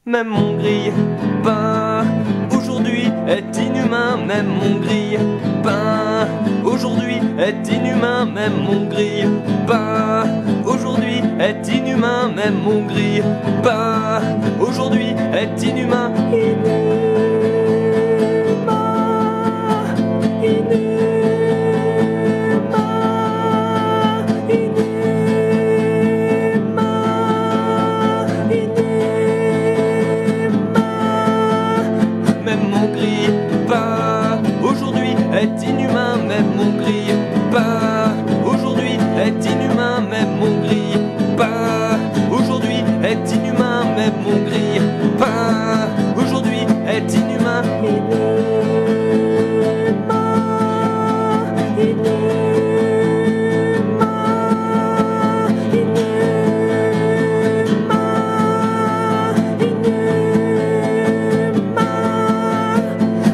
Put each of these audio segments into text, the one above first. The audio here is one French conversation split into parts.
Même mon grille-pain aujourd'hui est inhumain, même mon grille-pain aujourd'hui est inhumain, même mon grille-pain aujourd'hui est inhumain, même mon grille-pain aujourd'hui est inhumain. Même mon grille-pain aujourd'hui est inhumain, même mon grille-pain aujourd'hui est inhumain, même mon grille-pain aujourd'hui est inhumain, même mon grille-pain aujourd'hui est inhumain.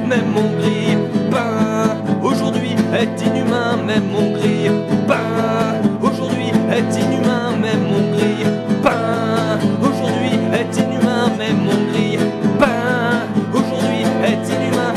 Même mon grille-pain aujourd'hui est inhumain, même mon grille-pain aujourd'hui est inhumain, même mon grille-pain aujourd'hui est inhumain, même mon grille-pain aujourd'hui est inhumain.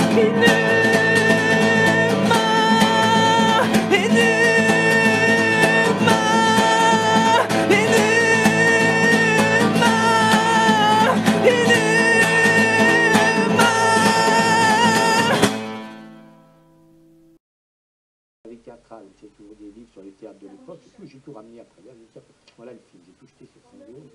Les théâtrales, c'est toujours des livres sur les théâtres de l'époque, et tout, j'ai tout ramené après. Là, voilà le film, j'ai tout jeté sur son vidéo.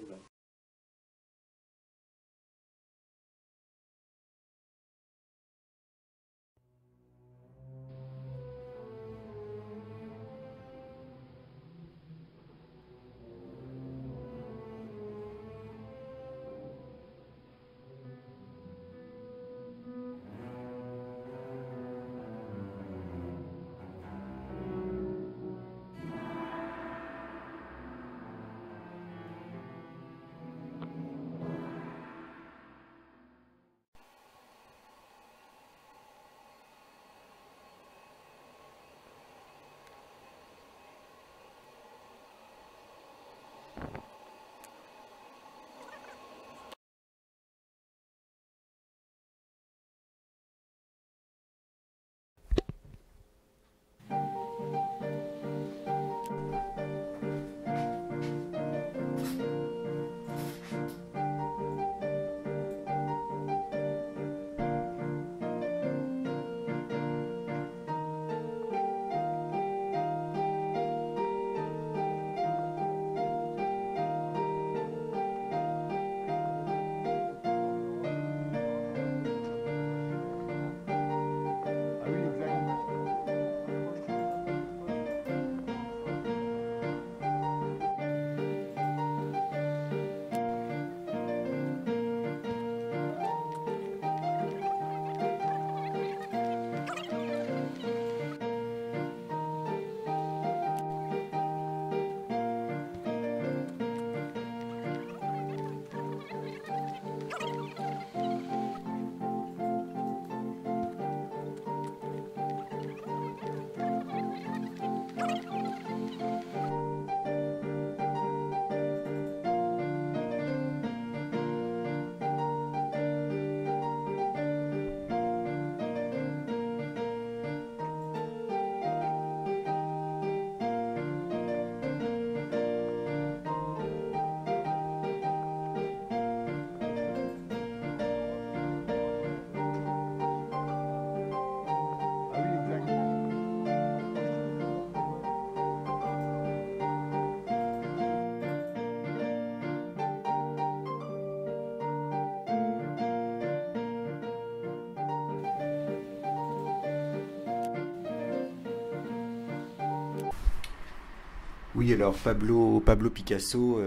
Oui, alors Pablo Picasso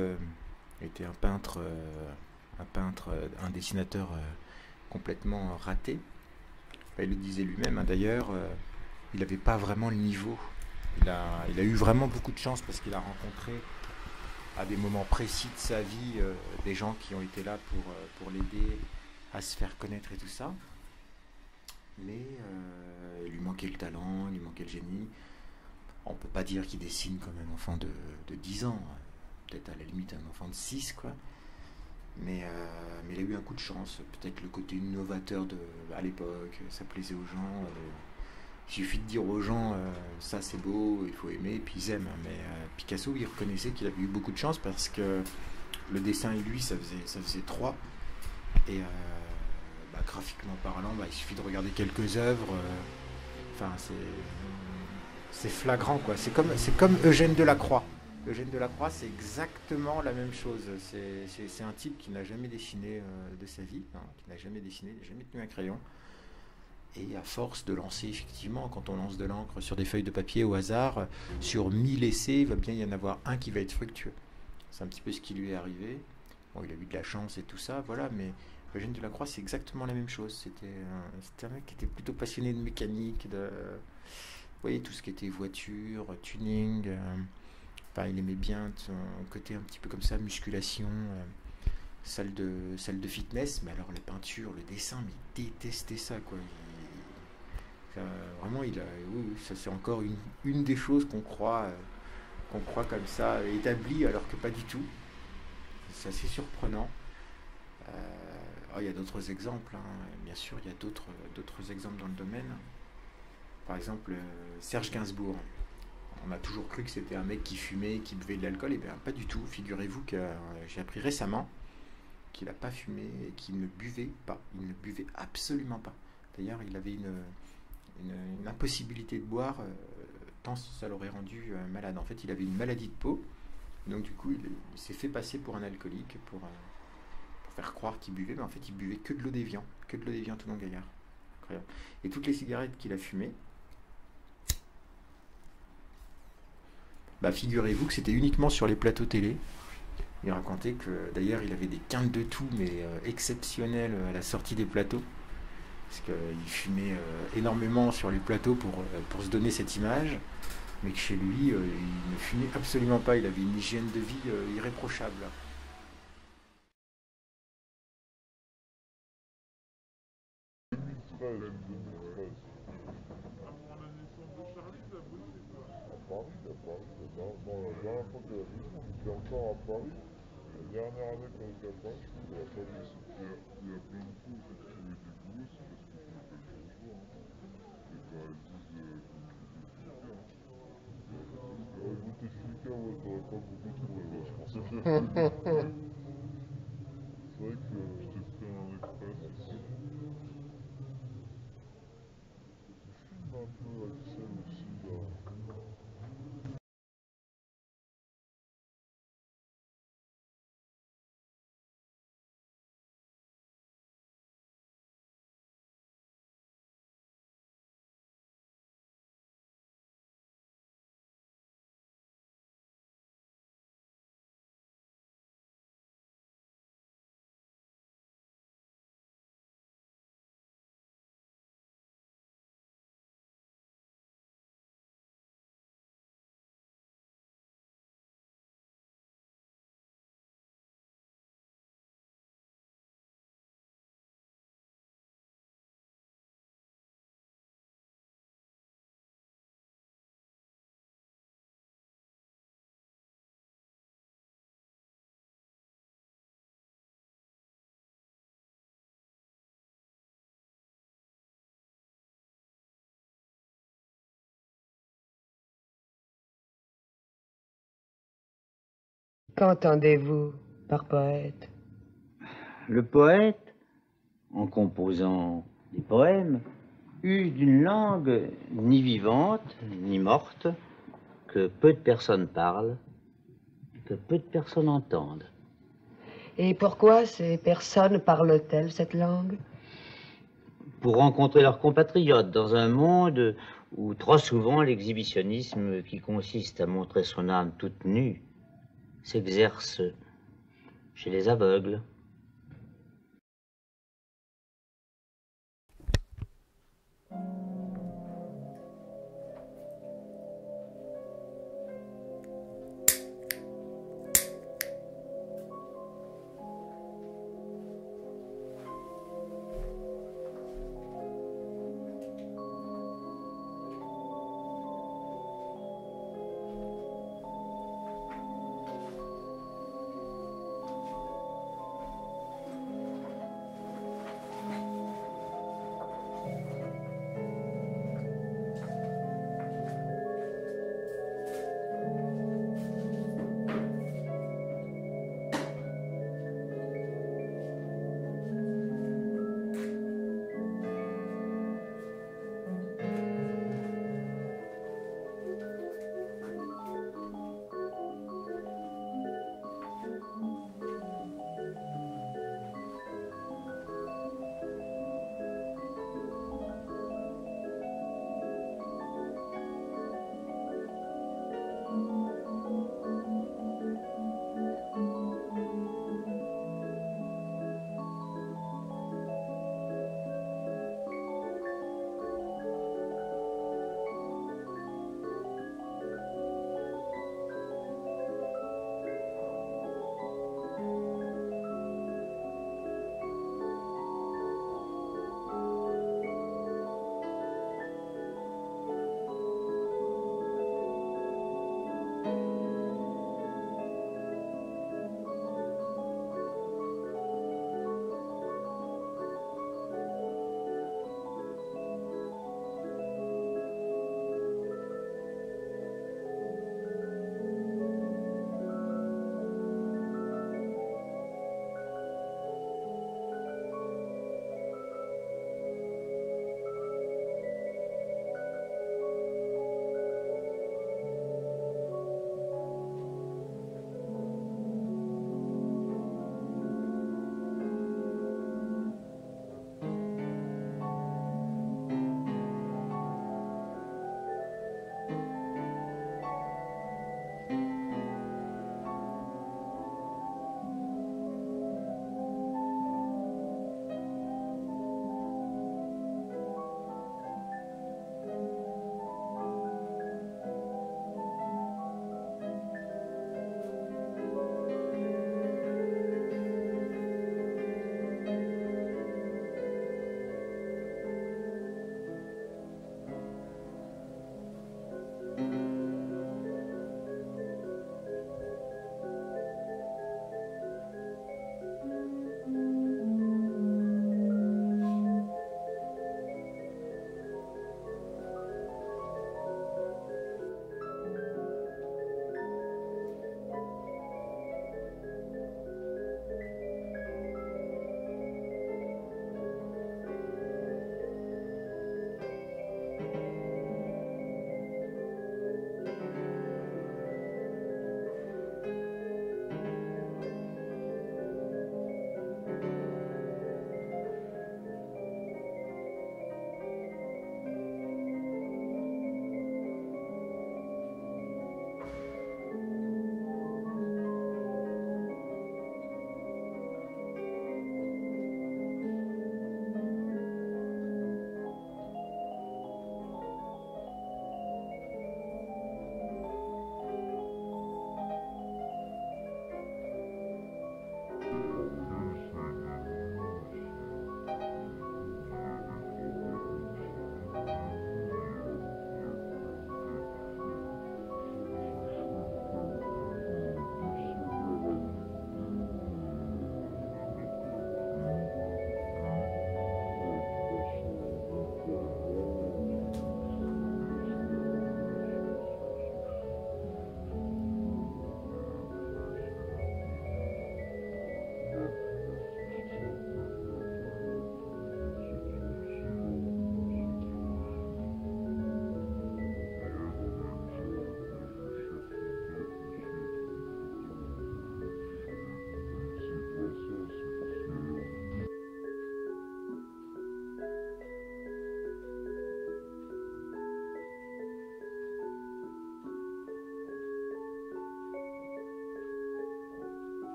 était un dessinateur complètement raté. Enfin, il le disait lui-même, hein, d'ailleurs, il n'avait pas vraiment le niveau. Il a eu vraiment beaucoup de chance parce qu'il a rencontré à des moments précis de sa vie des gens qui ont été là pour l'aider à se faire connaître et tout ça. Mais il lui manquait le talent, il lui manquait le génie. On peut pas dire qu'il dessine comme un enfant de 10 ans, peut-être à la limite un enfant de 6, quoi. Mais il a eu un coup de chance, peut-être le côté novateur à l'époque, ça plaisait aux gens. Il suffit de dire aux gens, ça c'est beau, il faut aimer, et puis ils aiment. Mais Picasso, il reconnaissait qu'il avait eu beaucoup de chance parce que le dessin et lui, ça faisait trois. Et graphiquement parlant, il suffit de regarder quelques œuvres. Enfin, c'est flagrant, quoi. C'est comme Eugène Delacroix. Eugène Delacroix, c'est exactement la même chose. C'est un type qui n'a jamais dessiné de sa vie, hein, qui n'a jamais dessiné, jamais tenu un crayon. Et à force de lancer, effectivement, quand on lance de l'encre sur des feuilles de papier au hasard, sur 1000 essais, il va bien y en avoir un qui va être fructueux. C'est un petit peu ce qui lui est arrivé. Bon, il a eu de la chance et tout ça, voilà, mais Eugène Delacroix, c'est exactement la même chose. C'était un mec qui était plutôt passionné de mécanique, vous voyez, tout ce qui était voiture, tuning. Enfin, il aimait bien son côté un petit peu comme ça, musculation, salle de fitness. Mais alors, la peinture, le dessin, mais il détestait ça, quoi. Vraiment, oui, ça c'est encore une des choses qu'on croit comme ça établie, alors que pas du tout. C'est assez surprenant. Il y a d'autres exemples, hein. Bien sûr, il y a d'autres exemples dans le domaine. Par exemple, Serge Gainsbourg. On a toujours cru que c'était un mec qui fumait, qui buvait de l'alcool, et bien pas du tout. Figurez-vous que j'ai appris récemment qu'il n'a pas fumé et qu'il ne buvait pas. Il ne buvait absolument pas. D'ailleurs, il avait une impossibilité de boire tant ça l'aurait rendu malade. En fait, il avait une maladie de peau. Donc du coup, il s'est fait passer pour un alcoolique pour faire croire qu'il buvait, mais en fait, il buvait que de l'eau d'évian. Que de l'eau d'évian tout non gaillard. Incroyable. Et toutes les cigarettes qu'il a fumées, figurez-vous que c'était uniquement sur les plateaux télé. Il racontait que d'ailleurs il avait des quintes de tout, mais exceptionnelles à la sortie des plateaux. Parce qu'il fumait énormément sur les plateaux pour se donner cette image. Mais que chez lui, il ne fumait absolument pas. Il avait une hygiène de vie irréprochable. Bon, la dernière fois qu'elle a vu, on était encore à Paris. La dernière année qu'on était à Paris, je trouve qu'elle a pas vu. Il y a plein de coups où j'ai trouvé des boulots, c'est parce que je m'appelle François. Et quand elles disent Bouteflika, ouais, t'aurais pas beaucoup trouvé, ouais, je pense. C'est vrai que je t'ai pris un express ici. Je filme un peu Axel aussi, là. Qu'entendez-vous par poète? Le poète, en composant des poèmes, use d'une langue ni vivante ni morte, que peu de personnes parlent, que peu de personnes entendent. Et pourquoi ces personnes parlent-elles cette langue? Pour rencontrer leurs compatriotes dans un monde où trop souvent l'exhibitionnisme qui consiste à montrer son âme toute nue s'exerce chez les aveugles.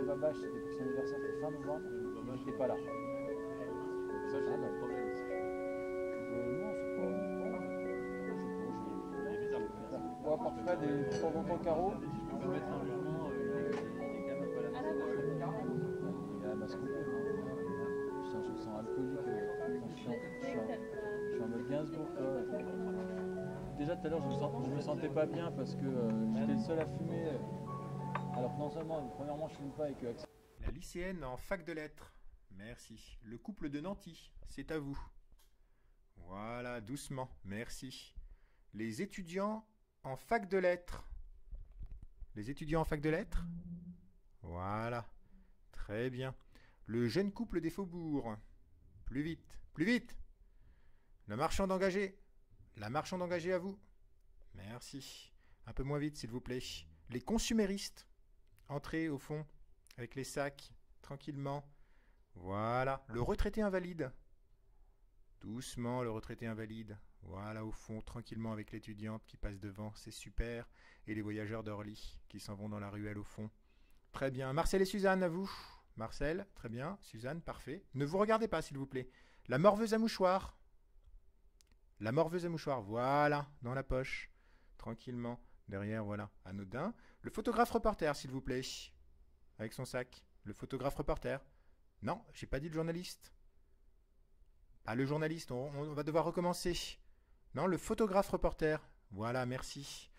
à Babache, c'était pour son anniversaire, c'était fin novembre, il n'était pas là. Ça, j'ai pas de problème. Non, c'est pas. Il est bizarre. Bon, à part Fred et de temps en temps Caro, Je peux pas mettre un jugement, il est quand même un peu à la maison. il a masqué. Je me sens alcoolique, je suis en mode Gainsbourg, quoi. Déjà tout à l'heure, je me sentais pas bien parce que j'étais le seul à fumer. Alors que non seulement, premièrement, je fume pas et que Axel. La lycéenne en fac de lettres. Merci. Le couple de Nanty, c'est à vous. Voilà, doucement. Merci. Les étudiants en fac de lettres. Les étudiants en fac de lettres. Voilà. Très bien. Le jeune couple des faubourgs. Plus vite. Plus vite. Le marchand engagé. La marchande engagée à vous. Merci. Un peu moins vite, s'il vous plaît. Les consuméristes. Entrez au fond avec les sacs, tranquillement. Voilà. Le retraité invalide. Doucement, le retraité invalide. Voilà, au fond, tranquillement avec l'étudiante qui passe devant. C'est super. Et les voyageurs d'Orly qui s'en vont dans la ruelle au fond. Très bien. Marcel et Suzanne, à vous. Marcel, très bien. Suzanne, parfait. Ne vous regardez pas, s'il vous plaît. La morveuse à mouchoir. La morveuse à mouchoir, voilà, dans la poche. Tranquillement. Derrière, voilà, anodin. Le photographe reporter, s'il vous plaît. Avec son sac. Le photographe reporter. Non, j'ai pas dit le journaliste. Ah, le journaliste, on va devoir recommencer. Non, le photographe reporter. Voilà, merci.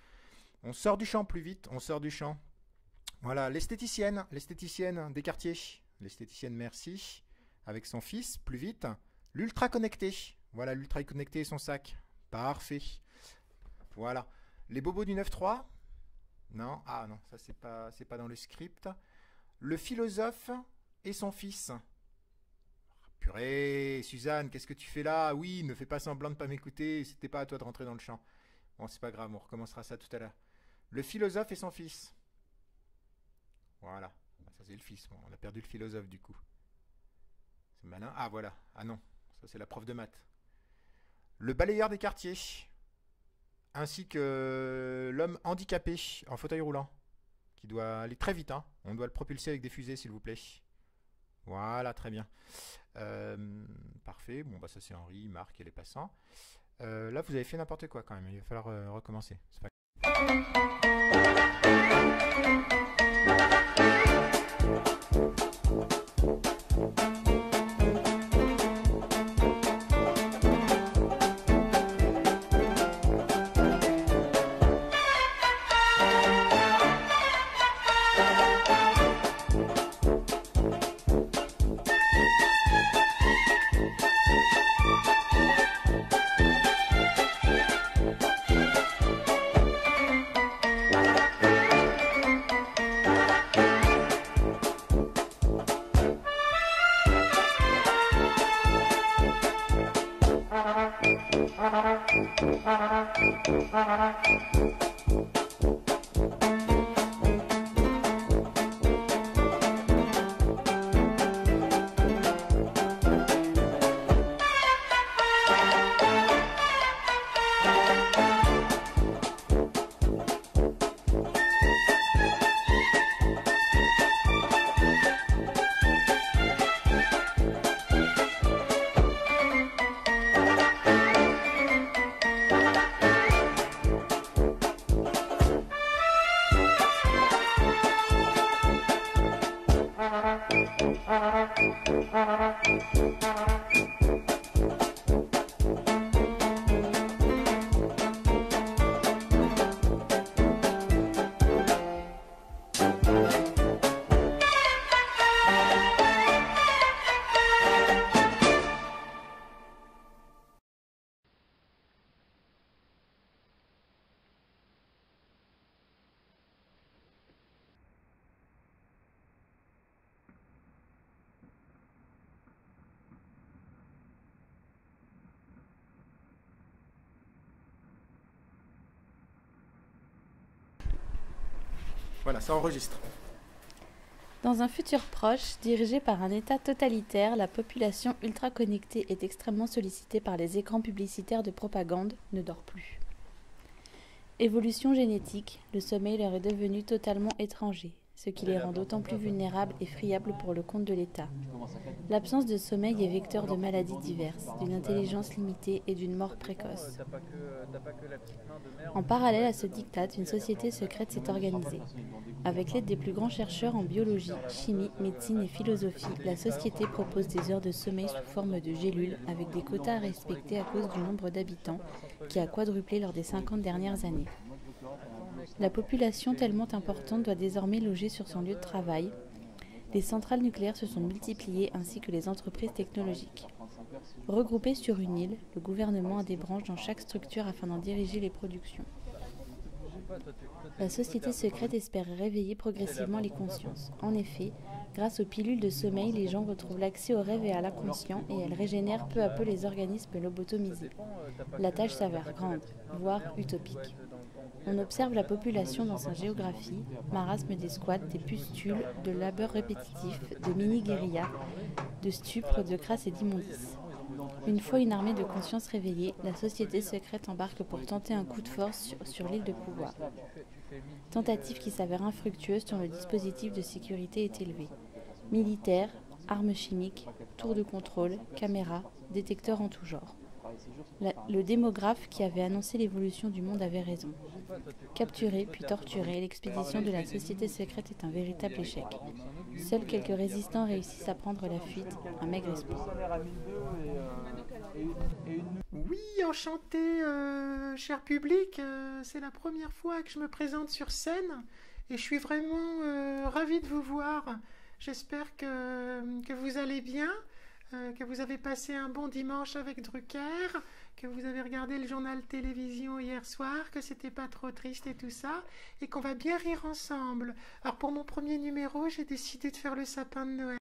On sort du champ plus vite, on sort du champ. Voilà, l'esthéticienne des quartiers. L'esthéticienne, merci. Avec son fils, plus vite. L'ultra connecté. Voilà, l'ultra connecté et son sac. Parfait. Voilà. Les bobos du 9-3. Non, ah non, ça c'est pas dans le script. Le philosophe et son fils. Purée, Suzanne, qu'est-ce que tu fais là? Oui, ne fais pas semblant de pas m'écouter, c'était pas à toi de rentrer dans le champ. Bon, c'est pas grave, on recommencera ça tout à l'heure. Le philosophe et son fils. Voilà, ça c'est le fils, bon, on a perdu le philosophe du coup. C'est malin. Ah voilà, ah non, ça c'est la prof de maths. Le balayeur des quartiers. Ainsi que l'homme handicapé en fauteuil roulant. Qui doit aller très vite, hein. On doit le propulser avec des fusées, s'il vous plaît. Voilà, très bien. Parfait. Bon, bah ça c'est Henri, Marc et les passants. Là, vous avez fait n'importe quoi quand même. Il va falloir recommencer. C'est pas... Voilà, ça enregistre. Dans un futur proche, dirigé par un État totalitaire, la population ultra-connectée est extrêmement sollicitée par les écrans publicitaires de propagande, ne dort plus. Évolution génétique, le sommeil leur est devenu totalement étranger. ce qui les rend d'autant plus vulnérables et friables pour le compte de l'État. L'absence de sommeil est vecteur de maladies diverses, d'une intelligence limitée et d'une mort précoce. En parallèle à ce diktat, une société secrète s'est organisée. Avec l'aide des plus grands chercheurs en biologie, chimie, médecine et philosophie, la société propose des heures de sommeil sous forme de gélules avec des quotas à respecter à cause du nombre d'habitants qui a quadruplé lors des 50 dernières années. La population tellement importante doit désormais loger sur son lieu de travail. Les centrales nucléaires se sont multipliées ainsi que les entreprises technologiques. Regroupées sur une île, le gouvernement a des branches dans chaque structure afin d'en diriger les productions. La société secrète espère réveiller progressivement les consciences. En effet, grâce aux pilules de sommeil, les gens retrouvent l'accès au rêve et à l'inconscient et elles régénèrent peu à peu les organismes lobotomisés. La tâche s'avère grande, voire utopique. On observe la population dans sa géographie, marasme des squats, des pustules, de labeurs répétitifs, de mini-guérillas, de stupres, de crasse et d'immondices. Une fois une armée de conscience réveillée, la société secrète embarque pour tenter un coup de force sur l'île de pouvoir. Tentative qui s'avère infructueuse tant le dispositif de sécurité est élevé. Militaires, armes chimiques, tours de contrôle, caméras, détecteurs en tout genre. Le démographe qui avait annoncé l'évolution du monde avait raison. Capturé puis torturé, l'expédition de la société secrète est un véritable échec. Seuls quelques résistants réussissent à prendre la fuite, un maigre espoir. Oui, enchanté, cher public. C'est la première fois que je me présente sur scène et je suis vraiment ravie de vous voir. J'espère que vous allez bien. Que vous avez passé un bon dimanche avec Drucker, que vous avez regardé le journal télévision hier soir, que c'était pas trop triste et tout ça, et qu'on va bien rire ensemble. Alors pour mon premier numéro, j'ai décidé de faire le sapin de Noël.